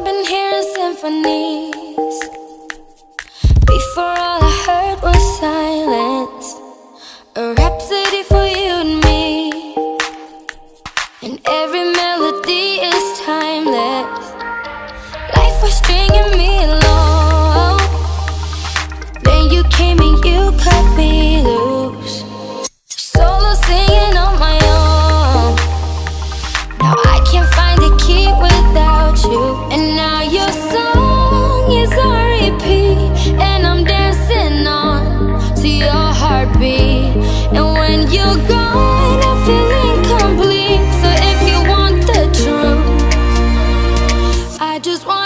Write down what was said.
been hearing symphonies. Before all I heard was silence, a rhapsody for you and me. And every melody is timeless. Life was stringing me along. Then you came and you cut me loose. Solo singing on my own. Now I can't find a key without you. And now your song is on repeat, and I'm dancing on to your heartbeat. And when you're gone, I feel incomplete. So if you want the truth, I just want